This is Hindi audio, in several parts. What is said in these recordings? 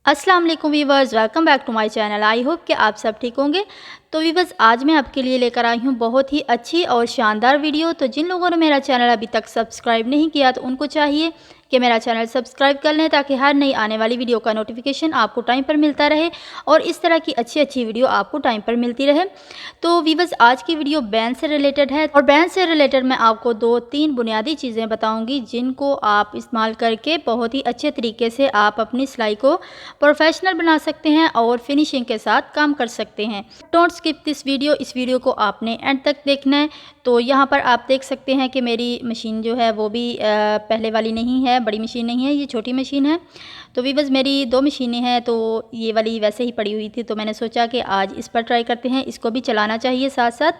अस्सलाम वालेकुम viewers, welcome back to my channel. I hope कि आप सब ठीक होंगे। तो वीवर्स, आज मैं आपके लिए लेकर आई हूँ बहुत ही अच्छी और शानदार वीडियो। तो जिन लोगों ने मेरा चैनल अभी तक सब्सक्राइब नहीं किया तो उनको चाहिए कि मेरा चैनल सब्सक्राइब कर लें, ताकि हर नई आने वाली वीडियो का नोटिफिकेशन आपको टाइम पर मिलता रहे और इस तरह की अच्छी अच्छी वीडियो आपको टाइम पर मिलती रहे। तो वीवर्स, आज की वीडियो बैंड से रिलेटेड है और बैंड से रिलेटेड मैं आपको 2-3 बुनियादी चीज़ें बताऊंगी, जिनको आप इस्तेमाल करके बहुत ही अच्छे तरीके से आप अपनी सिलाई को प्रोफेशनल बना सकते हैं और फिनिशिंग के साथ काम कर सकते हैं। Don't skip this video. इस वीडियो को आपने एंड तक देखना है। तो यहाँ पर आप देख सकते हैं कि मेरी मशीन जो है वो भी पहले वाली नहीं है, बड़ी मशीन नहीं है, ये छोटी मशीन है। तो वीवर्स, मेरी 2 मशीनें हैं, तो ये वाली वैसे ही पड़ी हुई थी, तो मैंने सोचा कि आज इस पर ट्राई करते हैं। इसको भी चलाना चाहिए साथ साथ,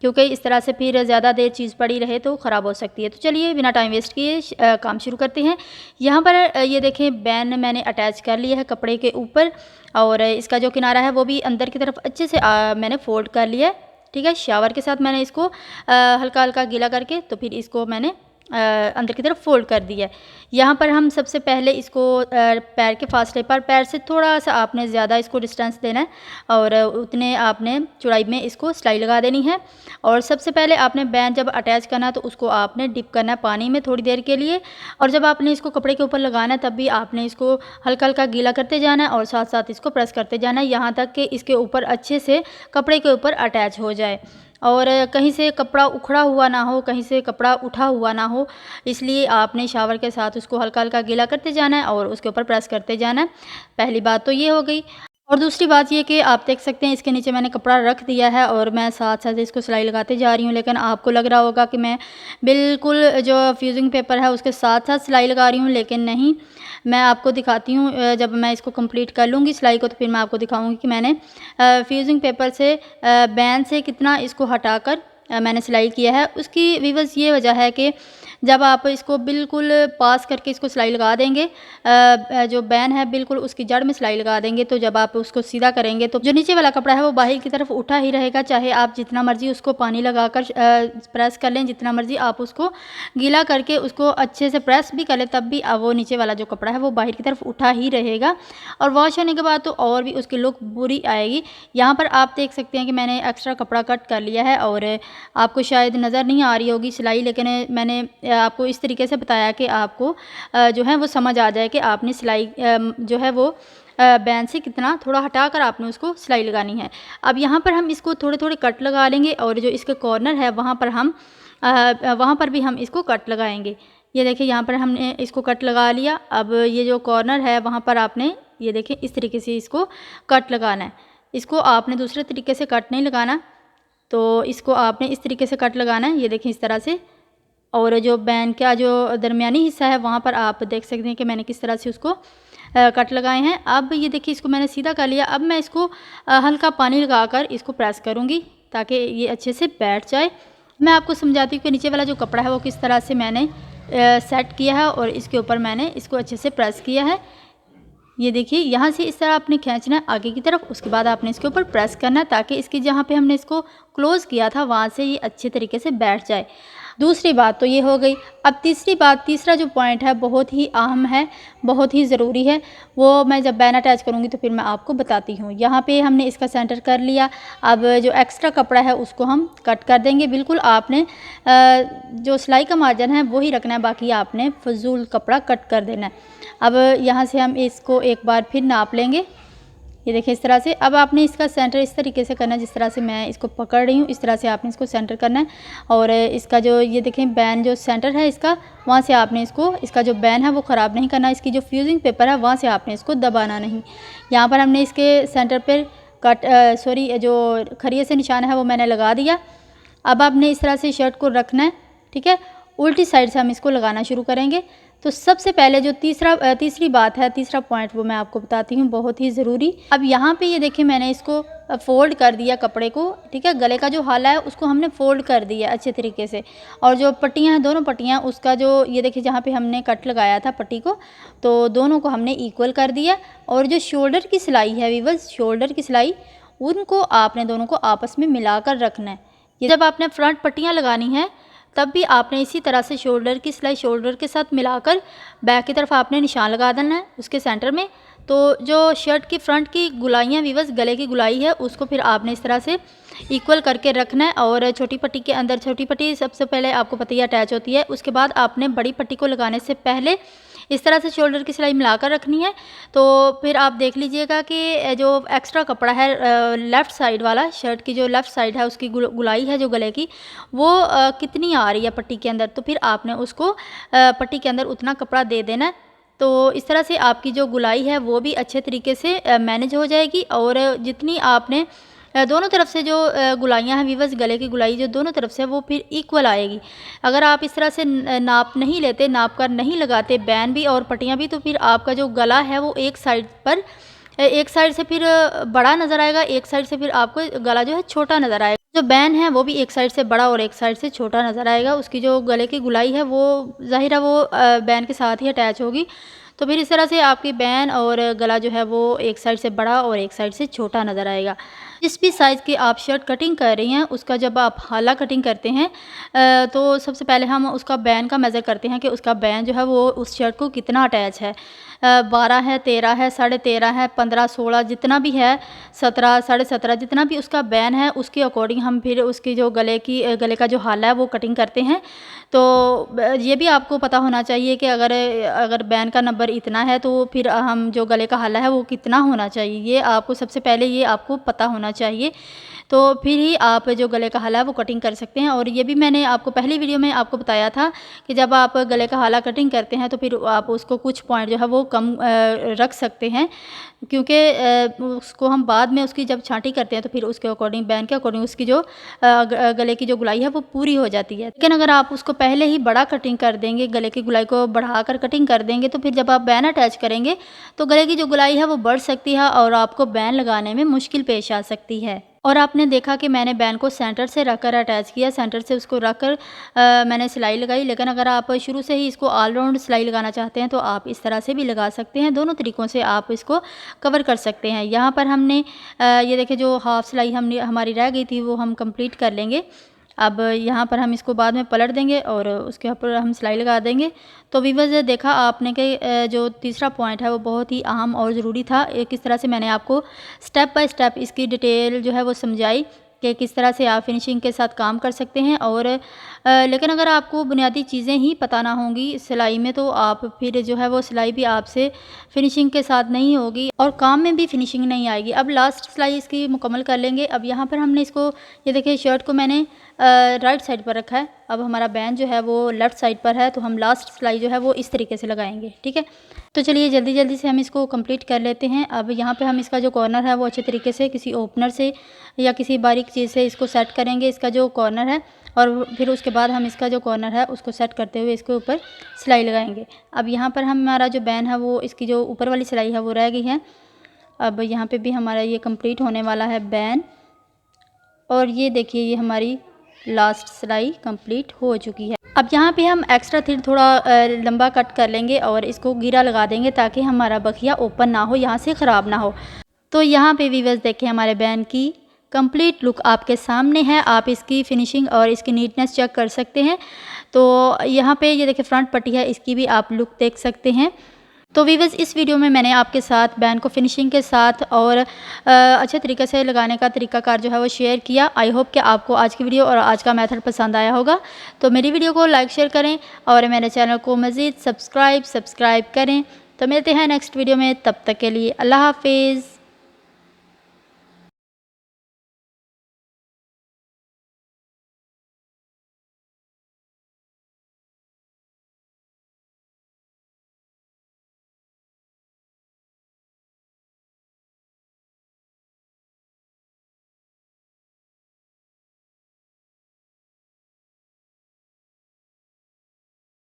क्योंकि इस तरह से फिर ज़्यादा देर चीज़ पड़ी रहे तो ख़राब हो सकती है। तो चलिए बिना टाइम वेस्ट किए काम शुरू करते हैं। यहाँ पर ये देखें, बैन मैंने अटैच कर लिया है कपड़े के ऊपर, और इसका जो किनारा है वो भी अंदर की तरफ अच्छे से मैंने फोल्ड कर लिया है। ठीक है, शावर के साथ मैंने इसको हल्का हल्का गीला करके तो फिर इसको मैंने अंदर की तरफ फोल्ड कर दिया है। यहाँ पर हम सबसे पहले इसको पैर के फासले पर, पैर से थोड़ा सा आपने ज़्यादा इसको डिस्टेंस देना है और उतने आपने चौड़ाई में इसको सिलाई लगा देनी है। और सबसे पहले आपने बैंड जब अटैच करना है तो उसको आपने डिप करना है पानी में थोड़ी देर के लिए, और जब आपने इसको कपड़े के ऊपर लगाना है तब भी आपने इसको हल्का हल्का गीला करते जाना है और साथ साथ इसको प्रेस करते जाना है, यहाँ तक कि इसके ऊपर अच्छे से कपड़े के ऊपर अटैच हो जाए और कहीं से कपड़ा उखड़ा हुआ ना हो, कहीं से कपड़ा उठा हुआ ना हो। इसलिए आपने शावर के साथ उसको हल्का हल्का गीला करते जाना है और उसके ऊपर प्रेस करते जाना है। पहली बात तो ये हो गई। और दूसरी बात ये कि आप देख सकते हैं इसके नीचे मैंने कपड़ा रख दिया है और मैं साथ साथ इसको सिलाई लगाते जा रही हूँ, लेकिन आपको लग रहा होगा कि मैं बिल्कुल जो फ्यूजिंग पेपर है उसके साथ साथ सिलाई लगा रही हूँ, लेकिन नहीं। मैं आपको दिखाती हूँ, जब मैं इसको कंप्लीट कर लूँगी सिलाई को तो फिर मैं आपको दिखाऊँगी कि मैंने फ्यूजिंग पेपर से बैंड से कितना इसको हटाकर मैंने सिलाई किया है। उसकी वीवर्स ये वजह है कि जब आप इसको बिल्कुल पास करके इसको सिलाई लगा देंगे, जो बैन है बिल्कुल उसकी जड़ में सिलाई लगा देंगे, तो जब आप उसको सीधा करेंगे तो जो नीचे वाला कपड़ा है वो बाहर की तरफ उठा ही रहेगा। चाहे आप जितना मर्जी उसको पानी लगाकर प्रेस कर लें, जितना मर्जी आप उसको गीला करके उसको अच्छे से प्रेस भी कर लें, तब भी वो नीचे वाला जो कपड़ा है वो बाहर की तरफ उठा ही रहेगा और वॉश होने के बाद तो और भी उसकी लुक बुरी आएगी। यहाँ पर आप देख सकते हैं कि मैंने एक्स्ट्रा कपड़ा कट कर लिया है और आपको शायद नज़र नहीं आ रही होगी सिलाई, लेकिन मैंने आपको इस तरीके से बताया कि आपको जो है वो समझ आ जाए कि आपने सिलाई जो है वो बैंड से कितना थोड़ा हटाकर आपने उसको सिलाई लगानी है। अब यहाँ पर हम इसको थोड़े थोड़े कट लगा लेंगे और जो इसके कॉर्नर है वहाँ पर भी हम इसको कट लगाएंगे। ये देखिए, यहाँ पर हमने इसको कट लगा लिया। अब ये जो कॉर्नर है वहाँ पर आपने ये देखिए इस तरीके से इसको कट लगाना है। इसको आपने दूसरे तरीके से कट नहीं लगाना, तो इसको आपने इस तरीके से कट लगाना है। ये देखें इस तरह से। और जो बैंड का जो दरमियानी हिस्सा है वहाँ पर आप देख सकते हैं कि मैंने किस तरह से उसको कट लगाए हैं। अब ये देखिए इसको मैंने सीधा कर लिया। अब मैं इसको हल्का पानी लगाकर इसको प्रेस करूँगी ताकि ये अच्छे से बैठ जाए। मैं आपको समझाती हूँ कि नीचे वाला जो कपड़ा है वो किस तरह से मैंने सेट किया है और इसके ऊपर मैंने इसको अच्छे से प्रेस किया है। ये देखिए, यहाँ से इस तरह आपने खींचना है आगे की तरफ, उसके बाद आपने इसके ऊपर प्रेस करना है ताकि इसकी जहाँ पे हमने इसको क्लोज़ किया था वहाँ से ये अच्छे तरीके से बैठ जाए। दूसरी बात तो ये हो गई। अब तीसरा जो पॉइंट है बहुत ही अहम है, बहुत ही ज़रूरी है, वो मैं जब बैन अटैच करूँगी तो फिर मैं आपको बताती हूँ। यहाँ पे हमने इसका सेंटर कर लिया। अब जो एक्स्ट्रा कपड़ा है उसको हम कट कर देंगे। बिल्कुल आपने जो सिलाई का मार्जिन है वही रखना है, बाकी आपने फजूल कपड़ा कट कर देना है। अब यहाँ से हम इसको एक बार फिर नाप लेंगे। ये देखिए इस तरह से। अब आपने इसका सेंटर इस तरीके से करना है, जिस तरह से मैं इसको पकड़ रही हूँ इस तरह से आपने इसको सेंटर करना है। और इसका जो ये देखें बैन जो सेंटर है इसका, वहाँ से आपने इसका जो बैन है वो ख़राब नहीं करना। इसकी जो फ्यूजिंग पेपर है वहाँ से आपने इसको दबाना नहीं। यहाँ पर हमने इसके सेंटर पर जो खरिये से निशान है वो मैंने लगा दिया। अब आपने इस तरह से शर्ट को रखना है। ठीक है, उल्टी साइड से हम इसको लगाना शुरू करेंगे। तो सबसे पहले जो तीसरी बात है, तीसरा पॉइंट वो मैं आपको बताती हूँ, बहुत ही ज़रूरी। अब यहाँ पे ये देखिए मैंने इसको फ़ोल्ड कर दिया कपड़े को। ठीक है, गले का जो हाला है उसको हमने फ़ोल्ड कर दिया अच्छे तरीके से, और जो पट्टियाँ हैं दोनों पट्टियाँ उसका जो ये देखिए जहाँ पे हमने कट लगाया था पट्टी को, तो दोनों को हमने इक्वल कर दिया। और जो शोल्डर की सिलाई है वीवर्स, शोल्डर की सिलाई, उनको आपने दोनों को आपस में मिलाकर रखना है। ये जब आपने फ्रंट पट्टियाँ लगानी है तब भी आपने इसी तरह से शोल्डर की सिलाई शोल्डर के साथ मिलाकर बैक की तरफ आपने निशान लगा देना है उसके सेंटर में, तो जो शर्ट की फ्रंट की गुलाइयाँ वीवर्स, गले की गुलाई है उसको फिर आपने इस तरह से इक्वल करके रखना है। और छोटी पट्टी के अंदर, छोटी पट्टी सबसे पहले आपको पता ही अटैच होती है, उसके बाद आपने बड़ी पट्टी को लगाने से पहले इस तरह से शोल्डर की सिलाई मिलाकर रखनी है। तो फिर आप देख लीजिएगा कि जो एक्स्ट्रा कपड़ा है लेफ़्ट साइड वाला, शर्ट की जो लेफ़्ट साइड है उसकी गुलाई है जो गले की, वो कितनी आ रही है पट्टी के अंदर। तो फिर आपने उसको पट्टी के अंदर उतना कपड़ा दे देना है। तो इस तरह से आपकी जो गुलाई है वो भी अच्छे तरीके से मैनेज हो जाएगी। और जितनी आपने दोनों तरफ से जो गुलाइयाँ हैं वीवर्स, गले की गुलाई जो दोनों तरफ से वो फिर इक्वल आएगी। अगर आप इस तरह से नाप नहीं लेते, नाप कर नहीं लगाते बैन भी और पट्टियाँ भी, तो फिर आपका जो गला है वो एक साइड पर, एक साइड से फिर बड़ा नज़र आएगा, एक साइड से फिर आपको गला जो है छोटा नज़र आएगा। जो बैन है वो भी एक साइड से बड़ा और एक साइड से छोटा नज़र आएगा। उसकी जो गले की गुलाई है वो ज़ाहिर है वो बैन के साथ ही अटैच होगी। तो फिर इस तरह से आपकी बैन और गला जो है वो एक साइड से बड़ा और एक साइड से छोटा नज़र आएगा। जिस भी साइज़ की आप शर्ट कटिंग कर रही हैं उसका जब आप हाला कटिंग करते हैं तो सबसे पहले हम उसका बैन का मेज़र करते हैं कि उसका बैन जो है वो उस शर्ट को कितना अटैच है। 12 है, 13 है, 13.5 है, 15, 16 जितना भी है, 17, 17.5 जितना भी उसका बैन है उसके अकॉर्डिंग हम फिर उसकी जो गले का जो हाला है वो कटिंग करते हैं। तो ये भी आपको पता होना चाहिए कि अगर बैन का नंबर इतना है तो फिर हम जो गले का हाला है वो कितना होना चाहिए, ये आपको सबसे पहले ये आपको पता होना चाहिए। तो फिर ही आप जो गले का हाला है वो कटिंग कर सकते हैं। और ये भी मैंने आपको पहली वीडियो में आपको बताया था कि जब आप गले का हाला कटिंग करते हैं तो फिर आप उसको कुछ पॉइंट जो है वो कम रख सकते हैं, क्योंकि उसको हम बाद में उसकी जब छांटी करते हैं तो फिर उसके अकॉर्डिंग, बैन के अकॉर्डिंग उसकी जो गले की जो गुलाई है वो पूरी हो जाती है। लेकिन अगर आप उसको पहले ही बड़ा कटिंग कर देंगे, गले की गुलाई को बढ़ाकर कटिंग कर देंगे, तो फिर जब आप बैन अटैच करेंगे तो गले की जो गुलाई है वो बढ़ सकती है और आपको बैन लगाने में मुश्किल पेश आ सकती है। और आपने देखा कि मैंने बैन को सेंटर से रखकर अटैच किया, सेंटर से उसको रखकर मैंने सिलाई लगाई। लेकिन अगर आप शुरू से ही इसको ऑल राउंड सिलाई लगाना चाहते हैं तो आप इस तरह से भी लगा सकते हैं। दोनों तरीक़ों से आप इसको कवर कर सकते हैं। यहाँ पर हमने ये देखिए जो हाफ़ सिलाई हमारी रह गई थी वो हम कंप्लीट कर लेंगे। अब यहाँ पर हम इसको बाद में पलट देंगे और उसके ऊपर हम सिलाई लगा देंगे। तो वीवर्स देखा आपने कि जो तीसरा पॉइंट है वो बहुत ही अहम और ज़रूरी था। किस तरह से मैंने आपको स्टेप बाय स्टेप इसकी डिटेल जो है वो समझाई कि किस तरह से आप फिनिशिंग के साथ काम कर सकते हैं। और लेकिन अगर आपको बुनियादी चीज़ें ही पता ना होंगी सिलाई में तो आप फिर जो है वो सिलाई भी आपसे फिनिशिंग के साथ नहीं होगी और काम में भी फिनिशिंग नहीं आएगी। अब लास्ट सिलाई इसकी मुकम्मल कर लेंगे। अब यहाँ पर हमने इसको, ये देखिए शर्ट को मैंने राइट साइड पर रखा है। अब हमारा बैन जो है वो लेफ़्ट साइड पर है, तो हम लास्ट सिलाई जो है वो इस तरीके से लगाएंगे। ठीक है, तो चलिए जल्दी जल्दी से हम इसको कंप्लीट कर लेते हैं। अब यहाँ पे हम इसका जो कॉर्नर है वो अच्छे तरीके से किसी ओपनर से या किसी बारीक चीज़ से इसको सेट करेंगे, इसका जो कॉर्नर है। और फिर उसके बाद हम इसका जो कॉर्नर है उसको सेट करते हुए इसके ऊपर सिलाई लगाएंगे। अब यहाँ पर हमारा जो बैन है वो, इसकी जो ऊपर वाली सिलाई है वो रह गई है। अब यहाँ पर भी हमारा ये कम्प्लीट होने वाला है बैन। और ये देखिए ये हमारी लास्ट सिलाई कंप्लीट हो चुकी है। अब यहाँ पे हम एक्स्ट्रा थ्रेड थोड़ा लंबा कट कर लेंगे और इसको घेरा लगा देंगे ताकि हमारा बखिया ओपन ना हो, यहाँ से ख़राब ना हो। तो यहाँ पे वीवर्स देखें हमारे बैन की कंप्लीट लुक आपके सामने है। आप इसकी फिनिशिंग और इसकी नीटनेस चेक कर सकते हैं। तो यहाँ पे ये देखिए फ्रंट पट्टी है, इसकी भी आप लुक देख सकते हैं। तो वीवर्स इस वीडियो में मैंने आपके साथ बैन को फिनिशिंग के साथ और अच्छे तरीके से लगाने का तरीकाकार जो है वो शेयर किया। आई होप कि आपको आज की वीडियो और आज का मेथड पसंद आया होगा। तो मेरी वीडियो को लाइक शेयर करें और मेरे चैनल को मज़ीद सब्सक्राइब करें। तो मिलते हैं नेक्स्ट वीडियो में, तब तक के लिए अल्लाह हाफिज़।